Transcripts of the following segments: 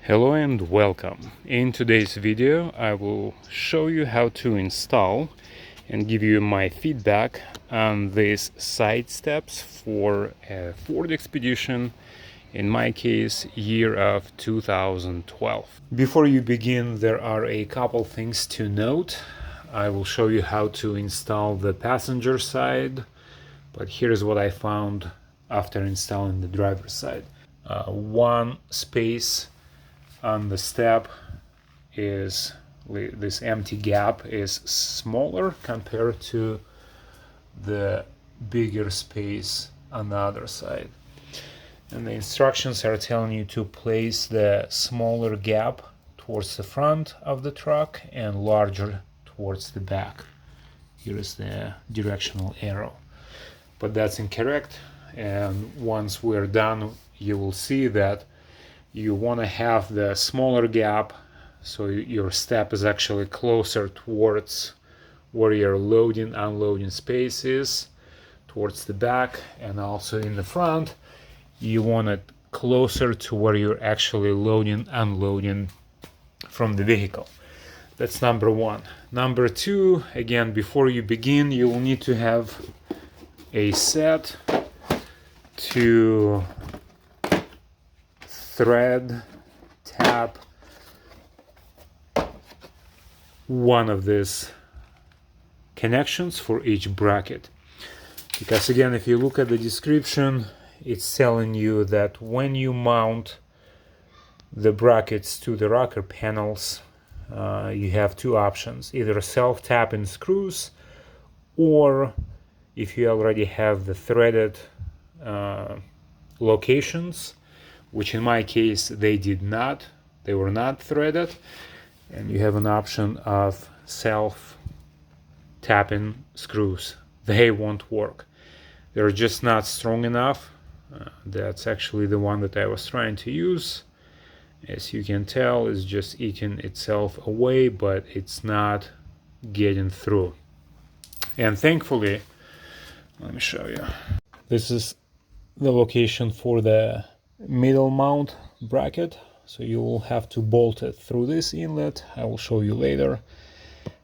Hello and welcome. In today's video I will show you how to install and give you my feedback on these side steps for a Ford Expedition, in my case year of 2012. Before you begin, there are a couple things to note. I will show you how to install the passenger side, but here's what I found after installing the driver's side. One space on the step is this empty gap is smaller compared to the bigger space on the other side, and the instructions are telling you to place the smaller gap towards the front of the truck and larger towards the back. Here is the directional arrow, but that's incorrect, and once we're done you will see that you want to have the smaller gap so your step is actually closer towards where your loading unloading space is, towards the back, and also in the front you want it closer to where you're actually loading unloading from the vehicle. That's number one. Number two, again, before you begin you will need to have a set to thread tap one of these connections for each bracket, because again, if you look at the description, it's telling you that when you mount the brackets to the rocker panels, you have two options: either self-tapping screws, or if you already have the threaded locations, which in my case they were not threaded, and you have an option of self-tapping screws. They won't work, they're just not strong enough. That's actually the one that I was trying to use. As you can tell, it's just eating itself away, but it's not getting through. And thankfully, let me show you, this is the location for the middle mount bracket, so you will have to bolt it through this inlet. I will show you later.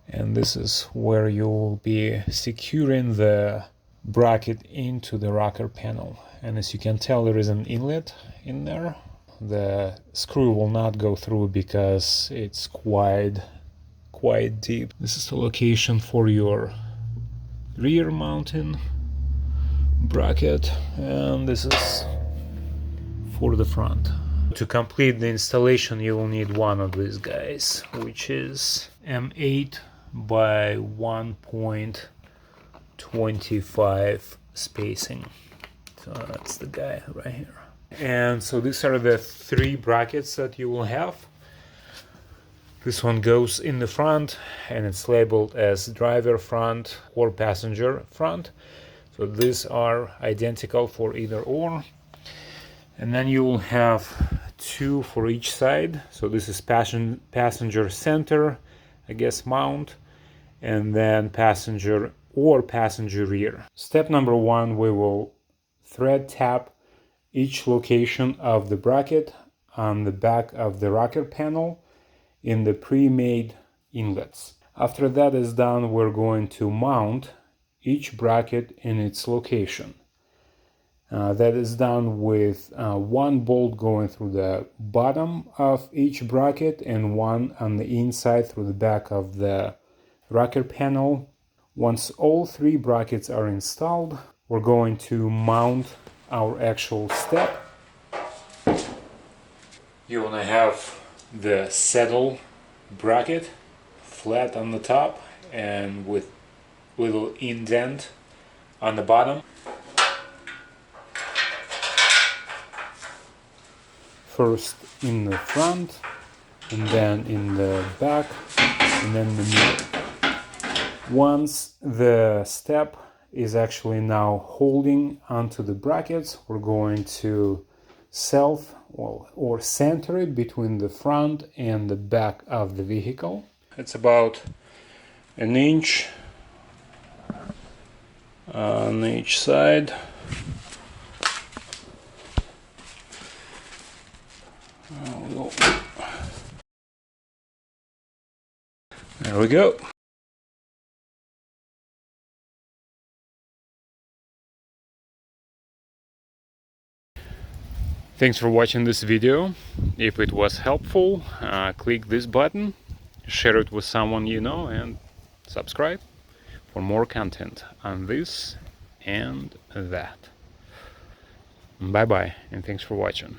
And this is where you will be securing the bracket into the rocker panel, and as you can tell, there is an inlet in there. The screw will not go through because it's quite deep. This is the location for your rear mounting bracket, and this is for the front. To complete the installation you will need one of these guys, which is M8 by 1.25 spacing. So that's the guy right here. And so these are the three brackets that you will have. This one goes in the front and it's labeled as driver front or passenger front. So these are identical for either or. And then you will have two for each side. So this is passenger center, I guess, mount, and then passenger or passenger rear. Step number one, we will thread tap each location of the bracket on the back of the rocker panel in the pre-made inlets. After that is done, we're going to mount each bracket in its location. That is done with one bolt going through the bottom of each bracket and one on the inside through the back of the rocker panel. Once all three brackets are installed, we're going to mount our actual step. You want to have the saddle bracket flat on the top and with little indent on the bottom. First in the front, and then in the back, and then the middle. Once the step is actually now holding onto the brackets, we're going to or center it between the front and the back of the vehicle. It's about an inch on each side. There we go. Thanks for watching this video. If it was helpful, click this button, share it with someone you know, and subscribe for more content on this and that. Bye bye, and thanks for watching.